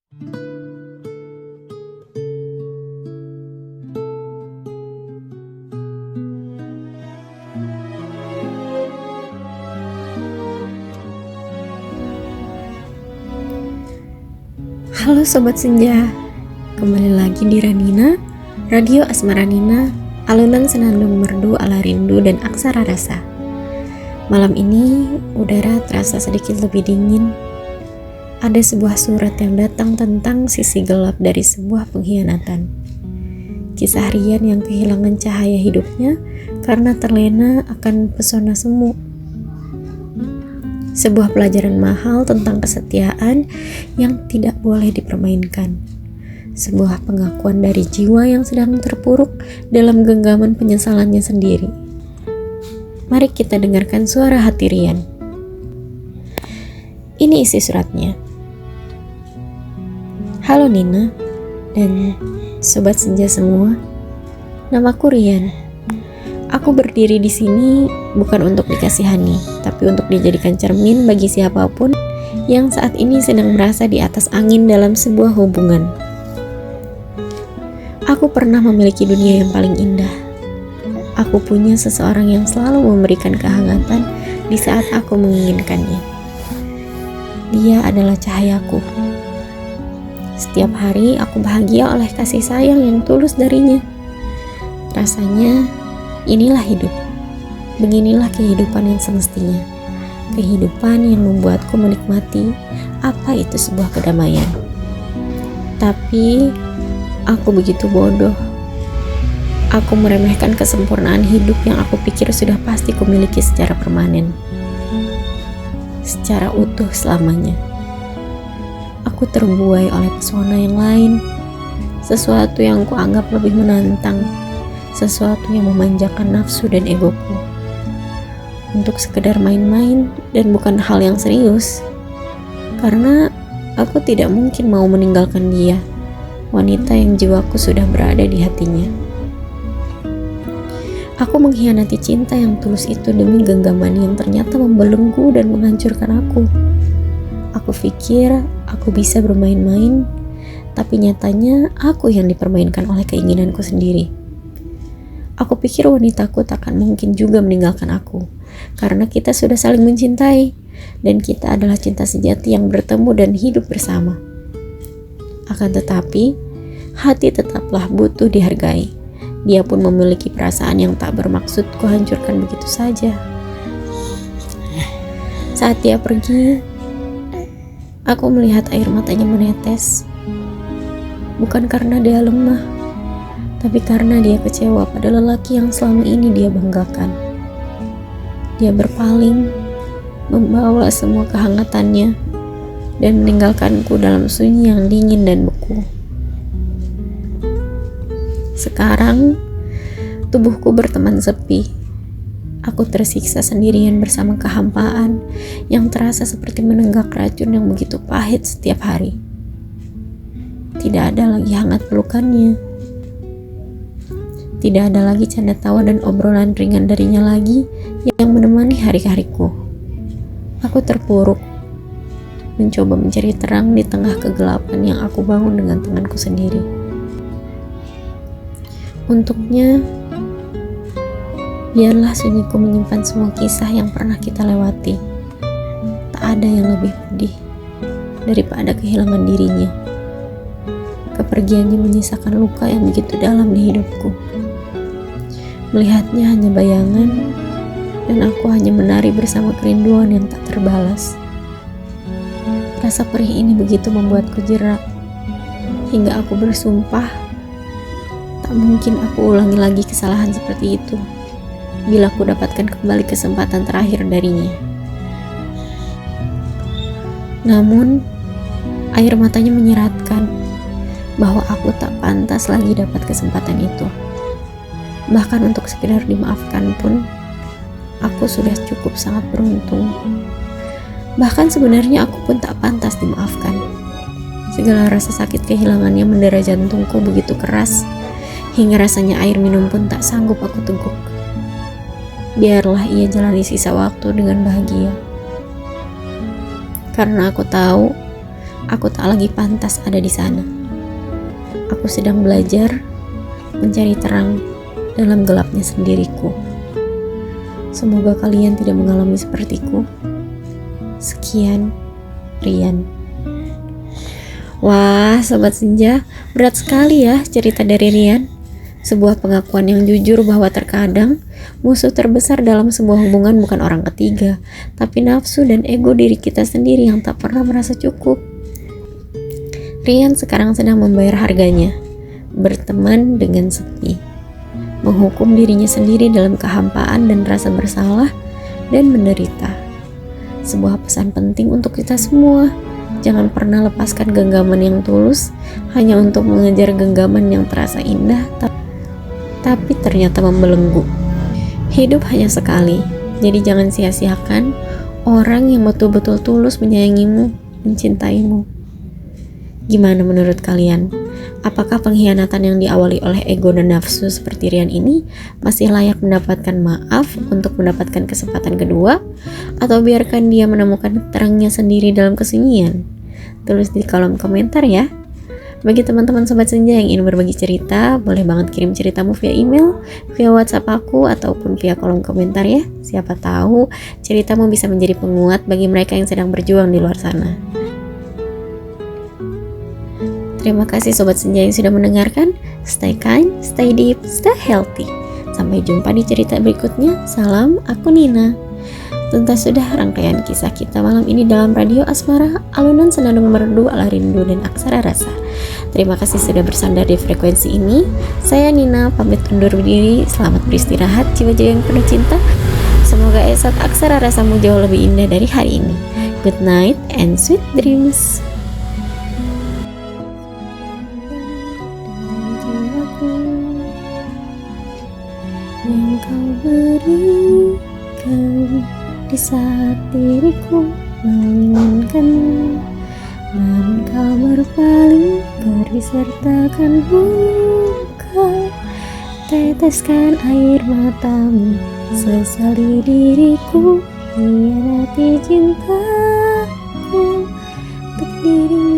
Halo Sobat Senja, kembali lagi di Ranina, Radio Asmara Nina, alunan senandung merdu ala rindu dan aksara rasa. Malam ini udara terasa sedikit lebih dingin. Ada sebuah surat yang datang tentang sisi gelap dari sebuah pengkhianatan. Kisah Rian yang kehilangan cahaya hidupnya karena terlena akan pesona semu. Sebuah pelajaran mahal tentang kesetiaan yang tidak boleh dipermainkan. Sebuah pengakuan dari jiwa yang sedang terpuruk dalam genggaman penyesalannya sendiri. Mari kita dengarkan suara hati Rian. Ini isi suratnya. Halo Nina dan Sobat Senja semua. Namaku Rian. Aku berdiri di sini bukan untuk dikasihani, tapi untuk dijadikan cermin bagi siapapun yang saat ini sedang merasa di atas angin dalam sebuah hubungan. Aku pernah memiliki dunia yang paling indah. Aku punya seseorang yang selalu memberikan kehangatan di saat aku menginginkannya. Dia adalah cahayaku. Setiap hari aku bahagia oleh kasih sayang yang tulus darinya. Rasanya inilah hidup. Beginilah kehidupan yang semestinya. Kehidupan yang membuatku menikmati apa itu sebuah kedamaian. Tapi aku begitu bodoh. Aku meremehkan kesempurnaan hidup yang aku pikir sudah pasti kumiliki secara permanen, secara utuh selamanya. Aku terbuai oleh pesona yang lain, sesuatu yang kuanggap lebih menantang, sesuatu yang memanjakan nafsu dan egoku, untuk sekedar main-main dan bukan hal yang serius. Karena aku tidak mungkin mau meninggalkan dia, wanita yang jiwaku sudah berada di hatinya. Aku mengkhianati cinta yang tulus itu demi genggaman yang ternyata membelenggu dan menghancurkan aku. Aku pikir aku bisa bermain-main, tapi nyatanya aku yang dipermainkan oleh keinginanku sendiri. Aku pikir wanitaku takkan mungkin juga meninggalkan aku, karena kita sudah saling mencintai, dan kita adalah cinta sejati yang bertemu dan hidup bersama. Akan tetapi, hati tetaplah butuh dihargai. Dia pun memiliki perasaan yang tak bermaksud kuhancurkan begitu saja. Saat dia pergi, aku melihat air matanya menetes. Bukan karena dia lemah, tapi karena dia kecewa pada lelaki yang selama ini dia banggakan. Dia berpaling, membawa semua kehangatannya, dan meninggalkanku dalam sunyi yang dingin dan beku. Sekarang, tubuhku berteman sepi. Aku tersiksa sendirian bersama kehampaan yang terasa seperti menenggak racun yang begitu pahit setiap hari. Tidak ada lagi hangat pelukannya. Tidak ada lagi canda tawa dan obrolan ringan darinya lagi yang menemani hari-hariku. Aku terpuruk, mencoba mencari terang di tengah kegelapan yang aku bangun dengan tanganku sendiri. Untuknya, biarlah sunyiku menyimpan semua kisah yang pernah kita lewati. Tak ada yang lebih pedih daripada kehilangan dirinya. Kepergiannya menyisakan luka yang begitu dalam di hidupku. Melihatnya hanya bayangan, dan aku hanya menari bersama kerinduan yang tak terbalas. Rasa perih ini begitu membuatku jerak, hingga aku bersumpah, tak mungkin aku ulangi lagi kesalahan seperti itu, bila aku dapatkan kembali kesempatan terakhir darinya. Namun, air matanya menyeratkan bahwa aku tak pantas lagi dapat kesempatan itu. Bahkan untuk sekedar dimaafkan pun, aku sudah cukup sangat beruntung. Bahkan sebenarnya aku pun tak pantas dimaafkan. Segala rasa sakit kehilangannya mendera jantungku begitu keras, hingga rasanya air minum pun tak sanggup aku teguk. Biarlah ia jalani sisa waktu dengan bahagia. Karena aku tahu aku tak lagi pantas ada di sana. Aku sedang belajar mencari terang dalam gelapnya sendiriku. Semoga kalian tidak mengalami sepertiku. Sekian, Rian. Wah, Sobat Senja, berat sekali ya cerita dari Rian. Sebuah pengakuan yang jujur bahwa terkadang musuh terbesar dalam sebuah hubungan bukan orang ketiga, tapi nafsu dan ego diri kita sendiri yang tak pernah merasa cukup. Rian sekarang sedang membayar harganya, berteman dengan sepi, menghukum dirinya sendiri dalam kehampaan dan rasa bersalah dan menderita. Sebuah pesan penting untuk kita semua. Jangan pernah lepaskan genggaman yang tulus hanya untuk mengejar genggaman yang terasa indah tapi ternyata membelenggu. Hidup hanya sekali, jadi jangan sia-siakan orang yang betul-betul tulus menyayangimu, mencintaimu. Gimana menurut kalian? Apakah pengkhianatan yang diawali oleh ego dan nafsu seperti Rian ini masih layak mendapatkan maaf untuk mendapatkan kesempatan kedua? Atau biarkan dia menemukan terangnya sendiri dalam kesunyian? Tulis di kolom komentar ya. Bagi teman-teman Sobat Senja yang ingin berbagi cerita, boleh banget kirim ceritamu via email, via WhatsApp aku, ataupun via kolom komentar ya. Siapa tahu ceritamu bisa menjadi penguat bagi mereka yang sedang berjuang di luar sana. Terima kasih Sobat Senja yang sudah mendengarkan. Stay kind, stay deep, stay healthy. Sampai jumpa di cerita berikutnya. Salam, aku Nina. Tuntas sudah rangkaian kisah kita malam ini dalam Radio Asmara, alunan senandung merdu ala rindu dan aksara rasa. Terima kasih sudah bersandar di frekuensi ini. Saya Nina, pamit undur diri. Selamat beristirahat jiwa-jiwa yang penuh cinta. Semoga esok aksara rasamu jauh lebih indah dari hari ini. Good night and sweet dreams. Yang kau berikan di saat diriku menginginkan, namun kau berpaling pergi sertakan buka, teteskan air matamu, sesali diriku, hianati cintaku untuk dirimu.